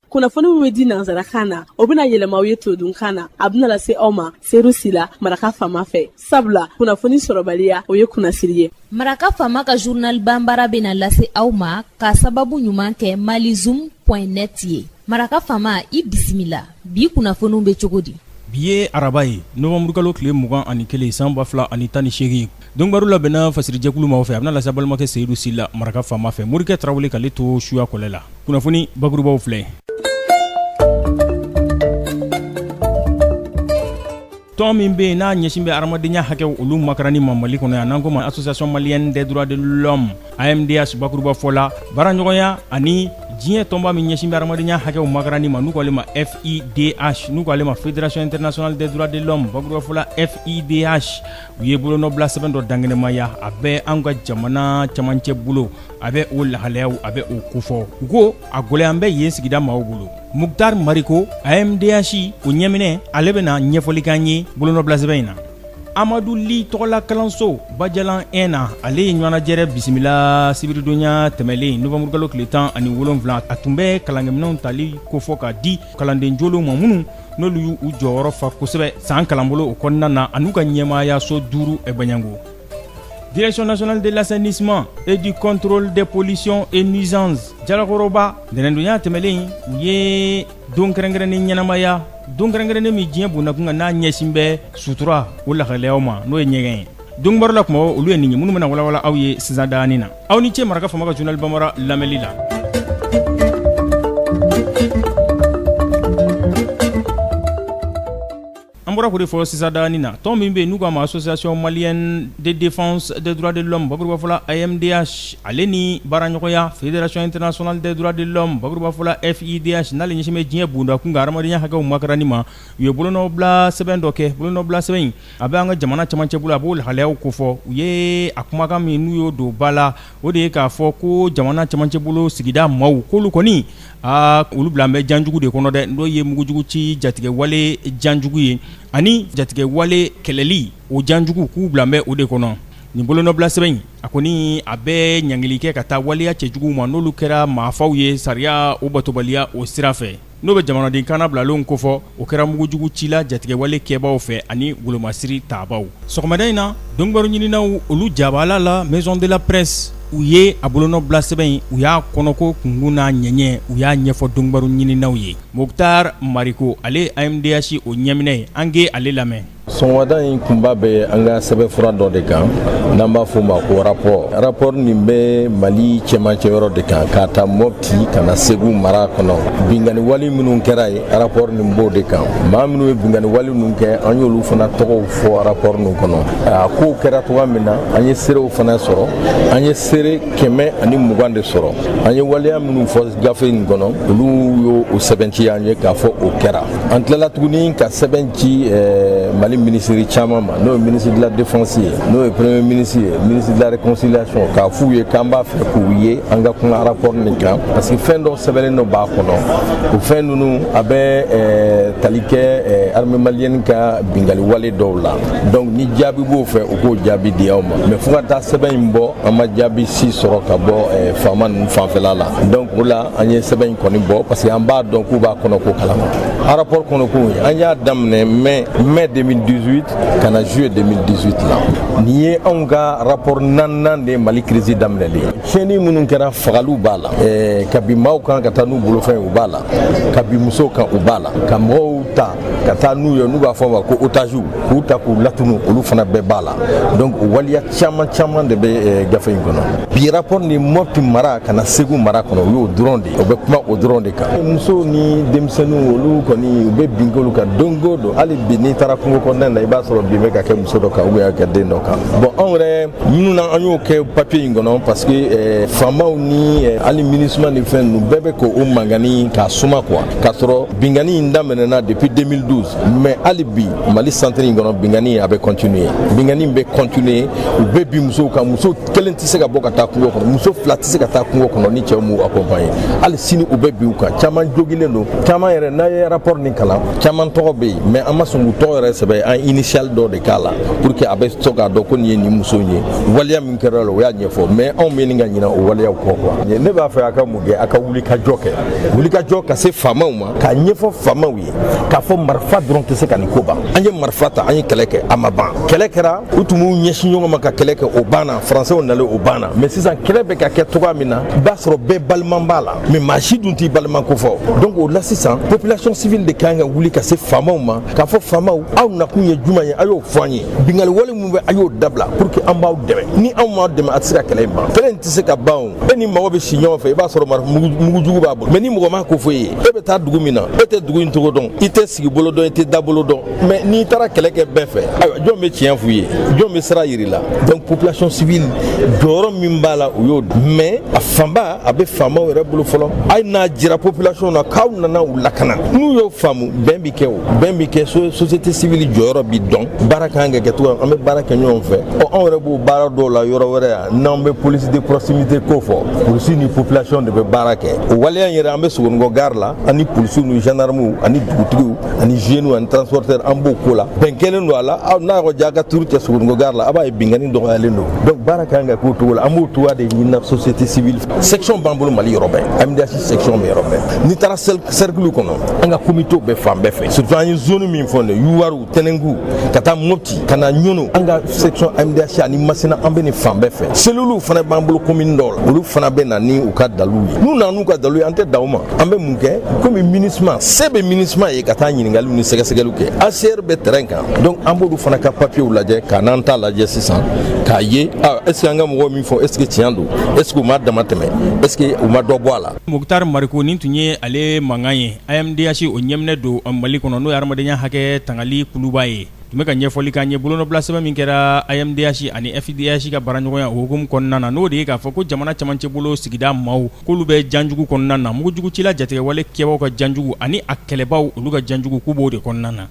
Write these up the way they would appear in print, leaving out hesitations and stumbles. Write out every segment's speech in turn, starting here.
kunnafoni min bɛ di nanzarakan na o bɛna yɛlɛma aw ye todunkan na a bɛna lase aw ma seeru sila maraka faama fɛ sabula kunnafoni sɔrɔbaliya o ye kunnasiri ye. Maraka faama ka journal banbara bɛna lase aw ma ka sababu ɲuman kɛ malizoom.net ye. Maraka faama i bisimila bi kunnafoniw bɛ cogo di? Bi ye araba ye novembre kalo tile 21 san 2018 dɔnkibaru labɛnna fasirijɛkulu ma fɛ a bɛna lase balimakɛ seyidu sila maraka faama fɛ morikɛ tarawele k'ale to suya kɔlɛ la kunnafoni bakurubaw filɛ. tɔn min bɛ yen n'a ɲɛsin bɛ adamadenya hakɛw olu makarani ma Mali kɔnɔ yan n'an ko ma association malienne des droits de l'homme AMDH bakuruba fɔla baaraɲɔgɔnya ani diɲɛ tɔnba min ɲɛsin bɛ adamadenya hakɛw makarani ma n'u k'ale ma FIDH n'u k'ale ma Fédération internationale des droits de l'homme bakuruba fɔla FIDH u ye bolonɔbila sɛbɛn dɔ dangɛnɛmaya a bɛ an ka jamana camancɛ bolo a bɛ o lahalayaw a bɛ o kofɔ u ko a gɔlɛyan bɛ yen sigida maaw bolo. Muktar Mariko AMDH o ɲɛminɛ ale bɛna ɲɛfɔli k'an ye bolonɔbila sɛbɛn in na. Amadou Li tɔgɔla kalanso Bajalan 1 na ale ye ɲɔgɔnnajɛrɛ bisimila sibiridonya tɛmɛlen novembre kalo tile 17 a tun bɛ kalankɛminɛw tali kofɔ ka di kalanden jolenw ma minnu n'olu y'u jɔyɔrɔ fa kosɛbɛ san kalanbolo o kɔnɔna na an'u ka ɲɛmaaya so 5 Baɲango. Direction nationale de l'assainissement et du contrôle des pollutions et nuisances Jalakɔrɔba dɛnɛndonya tɛmɛlen u ye don kɛrɛnkɛrɛnnen ɲɛnamaya don kɛrɛnkɛrɛnnen min diɲɛ bondakun kan n'a ɲɛsin bɛ sutura o lahalayaw ma n'o ye ɲɛgɛn ye. Donkibaru la kuma olu ye nin ye minnu bɛna walawala aw ye sisan dani na aw ni ce maraka faama ka journal banbara lamɛnli la. An bɔra k'o de fɔ sisan dani na tɔn min bɛ yen n'u k'a ma association malienne de défense des droits de l'homme bakuruba fɔla AMDH ale ni baaraɲɔgɔnya Fédération internationale des droits de l'homme bakuruba fɔla FIDH n'ale ɲɛsin bɛ diɲɛ bondakun ka adamadenya hakɛw makarani ma u ye bolonɔbila sɛbɛn dɔ kɛ bolonɔbila sɛbɛn in a bɛ an ka jamana camancɛ bolo a b'o lahalayaw kofɔ u ye a kumakan min n'u y'o don ba la o de ye k'a fɔ ko jamana camancɛ bolo sigida maaw k'olu kɔni olu bila an bɛ janjugu de kɔnɔ dɛ n'o ye mugujugu ci jatigɛwale janjugu ye ani jatigɛwale kɛlɛli o janjugu k'u bila an bɛ o de kɔnɔ. Nin bolonɔbila sɛbɛn in a kɔni a bɛ ɲangili kɛ ka taa waleya cɛjuguw ma n'olu kɛra maafaw ye sariya o batobaliya o sira fɛ n'o bɛ jamanaden kana bilalenw kofɔ o kɛra mugujugu ci la jatigɛwale kɛbaw fɛ ani wolomasiri taabaw. Sɔgɔmada in na dɔnkibaru ɲininaw olu jabala la maison de la presse u ye a bolonɔbila sɛbɛn in u y'a kɔnɔko kungun n'a ɲɛɲɛ u y'a ɲɛfɔ dɔnkibaru ɲininaw ye. Muktar Mariko ale AMDH o ɲɛminɛ ye an ge ale lamɛn. Sɔgɔmada in kunba bɛ an ka sɛbɛnfura dɔ de kan n'an b'a fɔ ma ko rapport nin bɛ Mali cɛmancɛ yɔrɔ de kan k'a ta Mopti ka na Segu mara kɔnɔ bingani wali minnu kɛra ye rapport nin b'o de kan maa minnu ye bingani wali minnu kɛ an y'olu fana tɔgɔw fɔ rapport nin kɔnɔ a kow kɛra cogoya min na an ye seerew fana sɔrɔ an ye seere 120 de sɔrɔ an ye waleya minnu fɔ gafe nin kɔnɔ olu y'o sɛbɛnci an ye k'a fɔ o kɛra an tilala tuguni ka sɛbɛn ci Mali ministre caman ma n'o ye ministre de la défense ye n'o ye premier ministre ye ministre de la réconciliation k'a f'u ye k'an b'a fɛ k'u ye an ka kuma rapport nin kan parce que fɛn dɔ sɛbɛnlen dɔ b'a kɔnɔ o fɛn ninnu a bɛ tali kɛ armée malienne ka bingali wale dɔw la donc ni jaabi b'o fɛ u k'o jaabi di aw ma mais fo ka taa sɛbɛn in bɔ an ma jaabi si sɔrɔ ka bɔ faama ninnu fanfɛla la donc o la an ye sɛbɛn in kɔni bɔ parce que an b'a dɔn k'u b'a kɔnɔ ko kalama a rapport kɔnɔ ko an y'a daminɛ mai 2018 ka na juillet 2018 la nin ye anw ka rapport naaninan de Mali crise daminɛlen tiɲɛni minnu kɛra fagaliw b'a la ka bin maaw kan ka taa n'u bolofɛn u b'a la ka bin musow kan u b'a la ka mɔgɔw ta ka taa n'u ye n'u b'a fɔ ma ko otages k'u ta k'u latunu olu fana bɛɛ b'a la donc o waliya caman de bɛ gafe in kɔnɔ bi rapport ni Mopti mara ka na Segu mara kɔnɔ o y'o dɔrɔn de o bɛ kuma o dɔrɔn de kan musow ni denmisɛnninw olu kɔni u bɛ bin k'olu kan don o don hali bi n'i taara kungo kɔnɔna na i b'a sɔrɔ bin bɛ ka kɛ muso dɔ kan ou bien ka kɛ den dɔ kan bon anw yɛrɛ minnu na an y'o kɛ papier in kɔnɔ parce que faamaw ni hali MINUSMA ni fɛn ninnu bɛɛ bɛ k'o mangani k'a suma quoi k'a sɔrɔ bingani in daminɛna depuis depuis 2012 mais alibi Mali centre ngono bingani abe continuer bingani be continuer u be bi muso ka muso kelen ti se ka bɔ ka taa kungo kɔnɔ muso fila ti se ka taa kungo kɔnɔ ni cɛw m'u accompagner hali sini u be bi u kan caman jogilen don caman yɛrɛ n'a ye rapport ni kalan caman tɔgɔ bɛ yen mais an ma sɔn k'u tɔgɔ yɛrɛ sɛbɛn an initial dɔ de k'a la pour que a bɛ sɔn k'a dɔn ko nin ye nin muso ye waleya min kɛra la o y'a ɲɛfɔ mais anw bɛ nin ka ɲinɛ o waleyaw kɔ quoi ne b'a fɛ a ka mun kɛ a ka wuli ka jɔ kɛ wuli ka jɔ ka se faamaw ma k'a ɲɛfɔ faamaw ye k'a fɔ marifa dɔrɔn tɛ se ka nin ko ban an ye marifa ta an ye kɛlɛ kɛ a ma ban kɛlɛ kɛra u tun b'u ɲɛsin ɲɔgɔn ma ka kɛlɛ kɛ o banna français nalen o banna mais sisan kɛlɛ bɛ ka kɛ cogoya min na i b'a sɔrɔ bɛɛ baliman b'a la mais maa si dun t'i baliman ko fɔ donc o la sisan population civile de kan ka wuli ka se faamaw ma k'a fɔ faamaw aw nakun ye juma ye a y'o fɔ an ye bingali wale min bɛ a y'o dabila pour que an b'aw dɛmɛ ni anw m'aw dɛmɛ a tɛ se ka kɛlɛ in ban kɛlɛ in tɛ se ka ban o e ni mɔgɔ bɛ si ɲɔgɔn fɛ i b'a sɔrɔ mugu jugu b'a bolo mais ni mɔgɔ m'a ko fɔ i ye e bɛ taa dugu min na e tɛ dugu in cogo dɔn i tɛ sigi bolo dɔn i tɛ da bolo dɔn mais n'i taara kɛlɛ kɛ bɛɛ fɛ ayiwa jɔn bɛ tiɲɛ f'u ye jɔn bɛ sira yiri la donc population civile jɔyɔrɔ min b'a la o y'o mais a fanba a bɛ faamaw yɛrɛ bolo fɔlɔ hali n'a jira population na k'aw nana u lakana n'u y'o faamu bɛn bi kɛ o bɛn bi kɛ société civile jɔyɔrɔ bi dɔn baara kan ka kɛ cogo an bɛ baara kɛ ɲɔgɔn fɛ anw yɛrɛ b'o baara dɔw la yɔrɔ wɛrɛ yan n'an bɛ police de proximité ko fɔ polisi ni population de bɛ baara kɛ o waleya in yɛrɛ an bɛ Sogonikɔ gare la ani polisiw ni gendarmew ani dugutigiw ani jeunes ani transporteurs an b'o ko la bɛn kɛlen don a la n'a ko ja ka turu cɛ Sogonikɔ gare la a b'a ye bingani dɔgɔyalen don donc baara kan ka k'o cogo la an b'o cogoya de ɲini société civile section b'an bolo Mali yɔrɔ bɛɛ MDH section bɛ yɔrɔ bɛɛ n'i taara cercle kɔnɔ an ka comité bɛ fan bɛɛ fɛ surtout an ye zone min fɔ nin Yuwaru Tɛnɛngu ka taa Mopti ka na Ɲono an ka section MDH ani Masina an bɛ nin fan bɛɛ fɛ cellules fana b'an bolo commune dɔw la olu fana bɛ na ni u ka dalilu ye n'u nana n'u ka dalilu ye an tɛ dan o ma an bɛ mun kɛ komi MINUSMA se bɛ MINUSMA ye ka taa ɲininkaliw ni sɛgɛsɛgɛliw kɛ ACR bɛ terrain kan donc an b'olu fana ka papiers lajɛ ka n'an ta lajɛ sisan k'a ye est-ce que an ka mɔgɔ min fɔ est-ce que tiɲɛ don est-ce que u ma dama tɛmɛ est-ce que u ma dɔ bɔ a la Muktar Mariku nin tun ye ale mankan ye AMDH o ɲɛminɛ don Mali kɔnɔ n'o ye hadamadenya hakɛ tangali kuluba ye tun bɛ ka ɲɛfɔli k'an ye bolonɔbila sɛbɛn min kɛra AMDH ani FDH ka baaraɲɔgɔnya o hukumu kɔnɔna na n'o de ye k'a fɔ ko jamana camancɛ bolo sigida maaw k'olu bɛ janjugu kɔnɔna na mugujugukila jatigɛwale kɛbaaw ka janjugu ani a kɛlɛbaw olu ka janjugu k'u b'o de kɔnɔna na.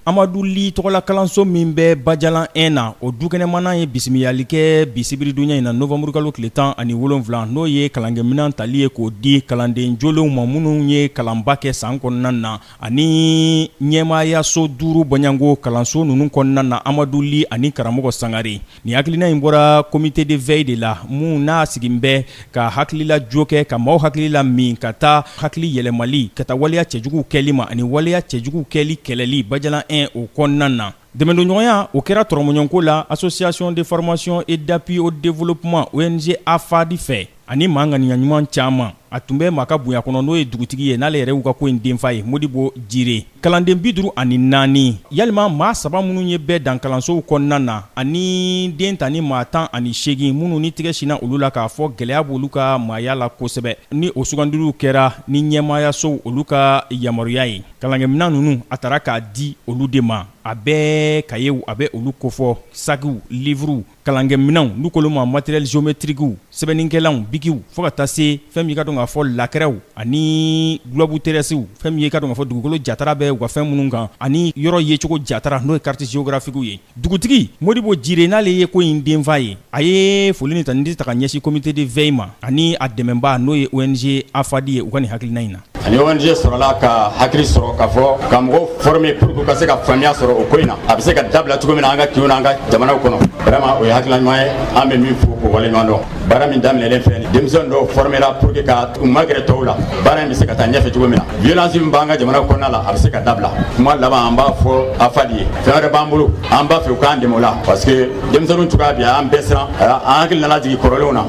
Amadu Li tɔgɔla kalanso min bɛ Bajalan 1 na o dukɛnɛmana ye bisimilali kɛ bisibiridonya in na novembre kalo tile 17 n'o ye kalankɛminɛn tali ye k'o di kalanden jolenw ma minnu ye kalanba kɛ san kɔnɔna na ani ɲɛmaayaso 5 bɔɲango kalanso ninnu kɔnɔna na Amadu Li ani karamɔgɔ Sangare ni hakilina in bɔra comité de veille de la mun n'a sigin bɛ ka hakilila jo kɛ ka maaw hakilila min ka taa hakili yɛlɛmali ka taa waleya cɛjugu kɛli ma ani waleya cɛjugu kɛli kɛlɛli Bajalan 1 o kɔnɔna na dɛmɛdonɲɔgɔnya o kɛra tɔrɔmɔɲɔnko la association de formation et d'appui au développement ONG AFAD fɛ ani maa ŋaniya ɲuman caman a tun bɛ maa ka bonya kɔnɔ n'o ye dugutigi ye n'ale yɛrɛ y'u ka ko in denfa ye Modibo Jire kalanden 54 yalima maa 7 minnu ye bɛɛ dan kalansow kɔnɔna na ani den ta ni maa 18 minnu ni tigɛ sina olu la k'a fɔ gɛlɛya b'olu ka maaya la kosɛbɛ ni o sugandiliw kɛra ni ɲɛmaayasow olu ka yamaruya ye kalankɛminɛn ninnu a taara k'a di olu de ma a bɛɛ kayew a bɛ olu kofɔ sakiw livrew kalankɛminɛnw n'u k'olu ma matériel géométrique sɛbɛnnikɛlanw bikiw fo ka taa se fɛn min ka dɔn k'a fɔ lakɛrɛw ani globe terrestres fɛn min ye ka dɔn k'a fɔ dugukolo jatara bɛ u ka fɛn minnu kan ani yɔrɔ yecogo jatara n'o ye carte géographique ye dugutigi Modibo Jire n'ale ye ko in denfa ye a ye foli ni tanidi ta ka ɲɛsin comité de veille ma ani a dɛmɛba n'o ye ONG AFAD ye u ka nin hakilina in na ani ONG sɔrɔla ka hakili sɔrɔ k'a fɔ ka mɔgɔw former pour que u ka se ka faamuya sɔrɔ o ko in na a bɛ se ka dabila cogo min na an ka kinw n'an ka jamanaw kɔnɔ vraiment o ye hakilina ɲuman ye an bɛ min fo k'o wale ɲuman dɔn baara min daminɛlen filɛ nin denmisɛnnin dɔw formera pour que ka u magɛrɛ tɔw la baara in bɛ se ka taa ɲɛfɛ cogo min na violence min b'an ka jamana kɔnɔna la a bɛ se ka dabila kuma laban an b'a fɔ AFAD ye fɛn wɛrɛ b'an bolo an b'a fɛ u k'an dɛmɛ o la parce que denmisɛnninw cogoya bi an bɛɛ siran an hakili nana jigin kɔrɔlenw na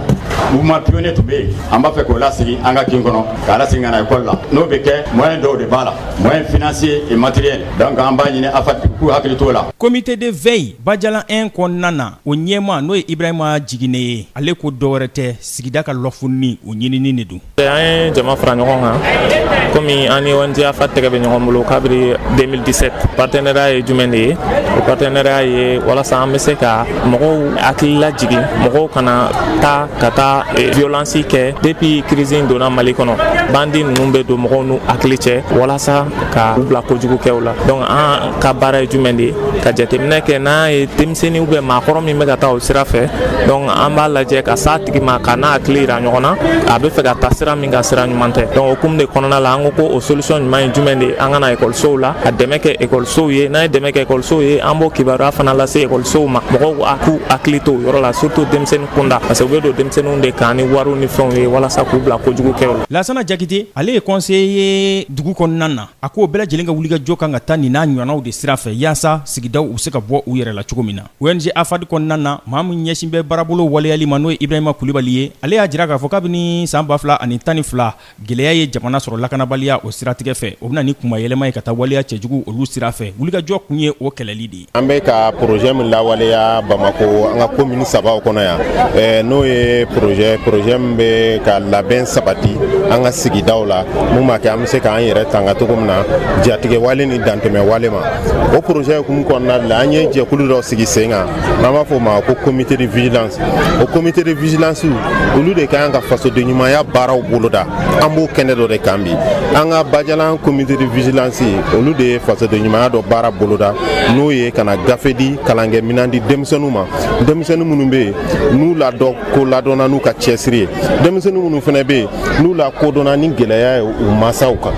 mouvement pionnier tun bɛ yen an b'a fɛ k'o lasigi an ka kin kɔnɔ k'a lasigi ka na école la n'o bɛ kɛ moyen dɔw de b'a la moyen financier et matériel donc an b'a ɲini AFAD k'u hakili t'o la. Comité de veille Badjala 1 kɔnɔna na o ɲɛma n'o ye Ibrahima Jigine ye ale ko dɔwɛrɛ tɛ sigida ka lɔfunni o ɲinini de don. An ye jama fara ɲɔgɔn kan komi an ni ONG AFA tɛgɛ bɛ ɲɔgɔn bolo kabiri 2017 partenariat ye jumɛn de ye o partenariat ye walasa an bɛ se ka mɔgɔw hakili lajigin mɔgɔw kana ka taa violence kɛ depuis crise in donna Mali kɔnɔ bandi ninnu bɛ don mɔgɔw n'u hakili cɛ walasa ka u bila kojugu kɛ o la donc an ka baara ye jumɛn de ye ka jateminɛ kɛ n'an ye denmisɛnnin ou bien maakɔrɔ min bɛ ka taa o sira fɛ donc an b'a lajɛ ka s'a tigi ma ka n'a hakili yira ɲɔgɔn na a bɛ fɛ ka taa sira min ka sira ɲuman tɛ donc o hukumu de kɔnɔna la an ko o solution ɲuman ye jumɛn de ye an ka na ekɔlisow la ka dɛmɛ kɛ ekɔlisow ye n'an ye dɛmɛ kɛ ekɔlisow ye an b'o kibaruya fana lase ekɔlisow ma mɔgɔw k'u hakili to o yɔrɔ la surtout denmisɛnnin kunda parce que u bɛ don denmisɛnninw de kan ni wariw ni fɛnw ye walasa k'u bila kojugu kɛ o la. Lasana Jakite ale ye conseiller ye dugu kɔnɔna na a ko bɛɛ lajɛlen ka wulikajɔ kan ka taa nin n'a ɲɔgɔnnaw de sira fɛ yaasa sigidaw u se ka bɔ u yɛrɛ la cogo min na. ONG AFAD kɔnɔna na maa min ɲɛsin bɛ baarabolo waleyali ma n'o ye Ibrahima Kulibali ye ale y'a jira k'a fɔ kabini san 2012 gɛlɛya ye jamana sɔrɔ lakanabaliya o siratigɛ fɛ o bɛna ni kuma yɛlɛma ye ka taa waleya cɛjugu olu sira fɛ wulikajɔ kun ye o kɛlɛli de ye. An bɛ ka projet min lawaleya Bamako an ka commune sabaw kɔnɔ yan n'o ye projet min bɛ ka labɛn sabati an ka sigidaw la mun b'a kɛ an bɛ se k'an yɛrɛ tanga cogo min na jatigɛ wale ni dantɛmɛ wale ma o projet hukumu kɔnɔna la an ye jɛkulu dɔ sigi sen kan n'an b'a fɔ o ma ko comité de vigilance o comité de vigilance olu de kan ka fasoden ɲumanya baaraw boloda an b'o kɛnɛ dɔ de kan bi an ka Badjala comité de vigilance olu de ye fasoden ɲumanya dɔ baara boloda n'o ye kana gafe di kalankɛ minan di denmisɛnninw ma denmisɛnnin minnu bɛ yen n'u ladɔn ko ladɔnna n'u ka cɛsiri ye denmisɛnnin minnu fana bɛ yen n'u la kodɔnna ni gɛlɛya ye u mansaw kan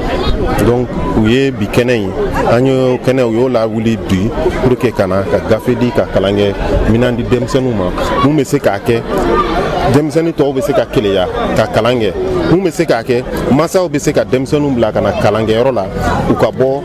donc u ye bi kɛnɛ in an ye kɛnɛ u y'o lawuli bi pour que kana ka gafe di ka kalankɛ minan di denmisɛnninw ma mun bɛ se k'a kɛ denmisɛnnin tɔw bɛ se ka keleya ka kalan kɛ mun bɛ se k'a kɛ mansaw bɛ se ka denmisɛnninw bila ka na kalankɛyɔrɔ la u ka bɔ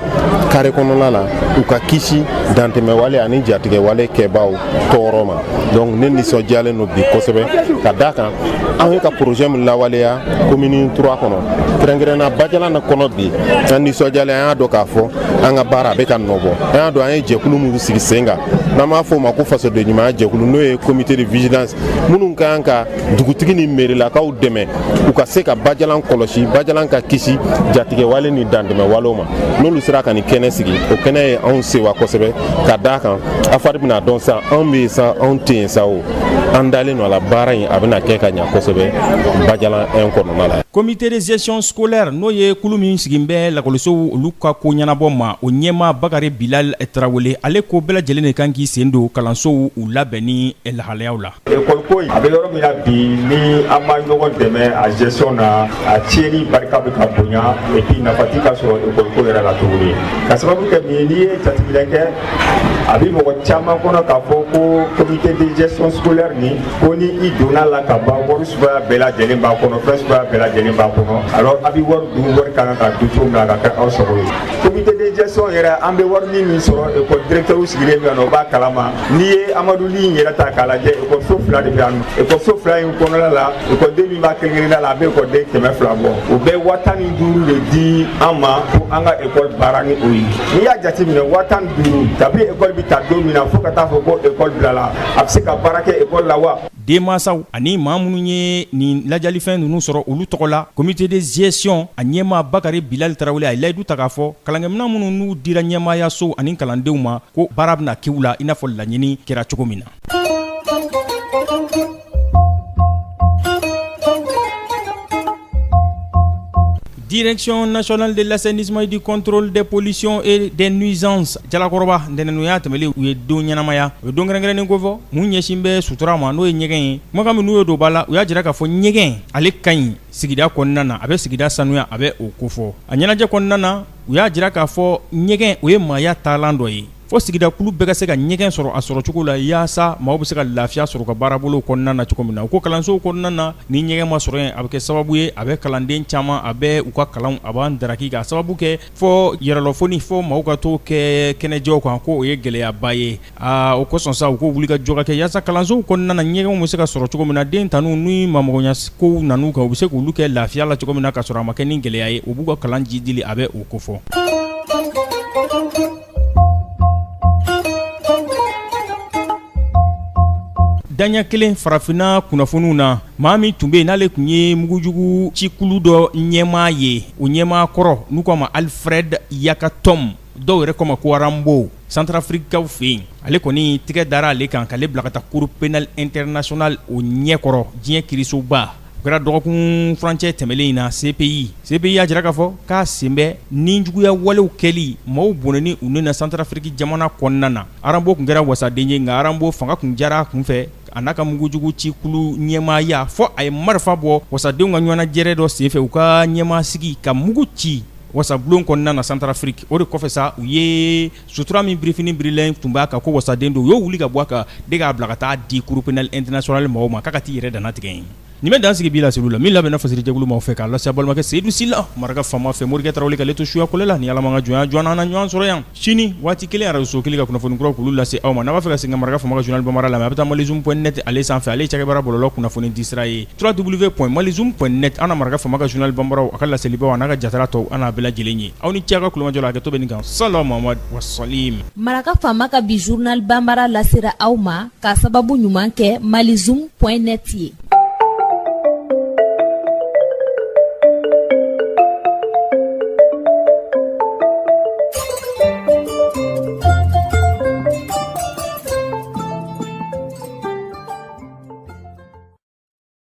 kare kɔnɔna la u ka kisi dantɛmɛwale ani jatigɛwale kɛbaaw tɔɔrɔ ma donc ne nisɔndiyalen don bi kosɛbɛ ka d'a kan an ye ka projet min lawaleya commune 3 kɔnɔ kɛrɛnkɛrɛnna Badjala na kɔnɔ bi an nisɔndiyalen an y'a dɔn k'a fɔ an ka baara a bɛ ka nɔbɔ an y'a dɔn an ye jɛkulu minnu sigi sen kan n'an b'a fɔ o ma ko fasoden ɲumanya jɛkulu n'o ye comité de vigilance minnu kan ka dugutigi ni merilakaw dɛmɛ u ka se ka Badjala kɔlɔsi Badjala ka kisi jatigɛwale ni dantɛmɛwalew ma n'olu sera ka nin kɛnɛ sigi o kɛnɛ ye anw sewa kosɛbɛ ka d'a kan AFAD bɛna dɔn sa anw bɛ yen sa anw tɛ yen sa o an dalen don a la baara in a bɛna kɛ ka ɲɛ kosɛbɛ Badjala 1 kɔnɔna la. Comité de gestion scolaire n'o ye kulu min sigin bɛ lakɔlisow olu ka ko ɲɛnabɔ ma o ɲɛma Bakari Bilal Tarawele ale ko bɛɛ lajɛlen de kan k'i sen don kalansow u labɛn ni lahalayaw la. École ko a bɛ yɔrɔ min na bi ni an ma ɲɔgɔn dɛmɛ a gestion na a tiɲɛni barika bɛ ka bonya et puis nafa ti ka sɔrɔ école ko yɛrɛ la tuguni ka sababu kɛ min n'i ye jateminɛ kɛ a bɛ mɔgɔ caman kɔnɔ k'a fɔ ko comité de gestion scolaire ni ko ni i donna la ka ban wari suguya bɛɛ lajɛlen b'a kɔnɔ fɛn suguya bɛɛ lajɛlen b'a kɔnɔ alors a bɛ wari dun wari kan ka dun cogo min na a ka kɛ aw sago ye comité de gestion yɛrɛ an bɛ wari min sɔrɔ école directeur sigilen bɛ yan nɔ o b'a kalama n'i ye Amadu Li in yɛrɛ ta k'a lajɛ école fila de bɛ yan nɔ école fila in kɔnɔna la école min b'a kelen-kelenna la a bɛ école 200 bɔ o bɛ 15,000 de di an ma ko an ka école baara ni o ye n'i y'a jateminɛ 15,000 kabi école bɛ ta don min na fo ka taa fɔ ko école bilala a bɛ se ka baara kɛ école la wa. Denmansaw ani maa minnu ye nin lajalifɛn ninnu sɔrɔ olu tɔgɔ la comité de gestion a ɲɛmaa Bakari Bilal Tarawele a ye layidu ta k'a fɔ kalankɛminɛn minnu n'u dira ɲɛmaayaso ani kalandenw ma ko baara bɛna kɛ u la i n'a fɔ laɲini kɛra cogo min na. Direction nationale de l'assainissement et du contrôle des pollutions et des nuisances Jalakɔrɔba ntɛnɛn y'a tɛmɛlen u ye don ɲɛnamaya u ye don kɛrɛnkɛrɛnnen ko fɔ mun ɲɛsin bɛ sutura ma n'o ye ɲɛgɛn ye kumakan min n'u ye don ba la u y'a jira k'a fɔ ɲɛgɛn ale ka ɲi sigida kɔnɔna na a bɛ sigida sanuya a bɛ o ko fɔ a ɲɛnajɛ kɔnɔna na u y'a jira k'a fɔ ɲɛgɛn o ye maaya taalan dɔ ye fo sigida kulu bɛɛ ka se ka ɲɛgɛn sɔrɔ a sɔrɔ cogo la yaasa maaw bɛ se ka lafiya sɔrɔ ka baarabolo kɔnɔna na cogo min na u ko kalansow kɔnɔna na ni ɲɛgɛn ma sɔrɔ yen a bɛ kɛ sababu ye a bɛ kalanden caman a bɛ u ka kalanw a b'an daraki ka sababu kɛ fɔ yɛrɛlɔfoni fɔ maaw ka to kɛ kɛnɛjɛw kan ko o ye gɛlɛyaba ye o kosɔn sa u ko wuli ka jɔ ka kɛ yaasa kalansow kɔnɔna na ɲɛgɛnw bɛ se ka sɔrɔ cogo min na den tanu ni mamɔgɔnya kow nan'u kan u bɛ se k'olu kɛ lafiya la cogo min na ka sɔrɔ a ma kɛ ni gɛlɛya ye u b'u ka kalan ji dili a bɛ o ko fɔ. daɲa kelen farafina kunnafoniw na maa min tun be n'ale kun ye mugujugu cikulu dɔ ɲɛmaa ye o ɲɛmaa kɔrɔ n'u k'a ma Alfred Yakatom dɔw yɛrɛ kɔ ma ko Rambo Centrafricaw fɛ yen ale kɔni tigɛ dara ale kan k'ale bila ka taa Cour pénale internationale o ɲɛkɔrɔ diɲɛ kirisoba o kɛra dɔgɔkun furancɛ tɛmɛlen in na CPI y'a jira k'a fɔ k'a sen bɛ ninjuguya walew kɛli maaw bɔnɛni u ni na Centrafrique jamana kɔnɔna na Rambo kun kɛra wasaden ye nka Rambo fanga kun jara a kun fɛ a n'a ka mugujugu cikulu ɲɛmaaya fɔ a ye marifa bɔ wasadenw ka ɲɔgɔnna jɛrɛ dɔ senfɛ u ka ɲɛmaa sigi ka mugu ci wasabulon kɔnɔna na Centrafrique o de kɔfɛ sa u ye sutura min birifini birilen tun b'a kan ko wasaden do u y'o wuli ka bɔ a kan de k'a bila ka taa di Cour pénale internationale mɔgɔw ma k'a ka t'i yɛrɛ dana tigɛ yen nin bɛ dan sigi bi la selu la min labɛnna fasiri jɛkulu m'aw fɛ k'a lase balimakɛ Seydou Sila maraka fama fɛ Morikɛ Tarawele k'ale to suya kole la ni Ala man ka jɔnya jɔn an na ɲɔgɔn sɔrɔ yan sini waati kelen radio kelen ka kunnafoni kuraw k'olu lase aw ma n'a b'a fɛ ka segin maraka fama ka journal Bamara la mais a bɛ taa malizoom.net ale sanfɛ ale cakɛbara bɔlɔlɔ kunnafoni disira ye www.malizoom.net an na maraka fama ka journal Bamaraw a ka laselibaw a n'a ka jatara tɔw an n'a bɛɛ lajɛlen ye aw ni cɛ ka kulomajɔ la hakɛto bɛ nin kan Sala Mamad wasalim maraka fama ka bi journal Bambara lasera aw ma ka sababu ɲuman kɛ malizoom.net ye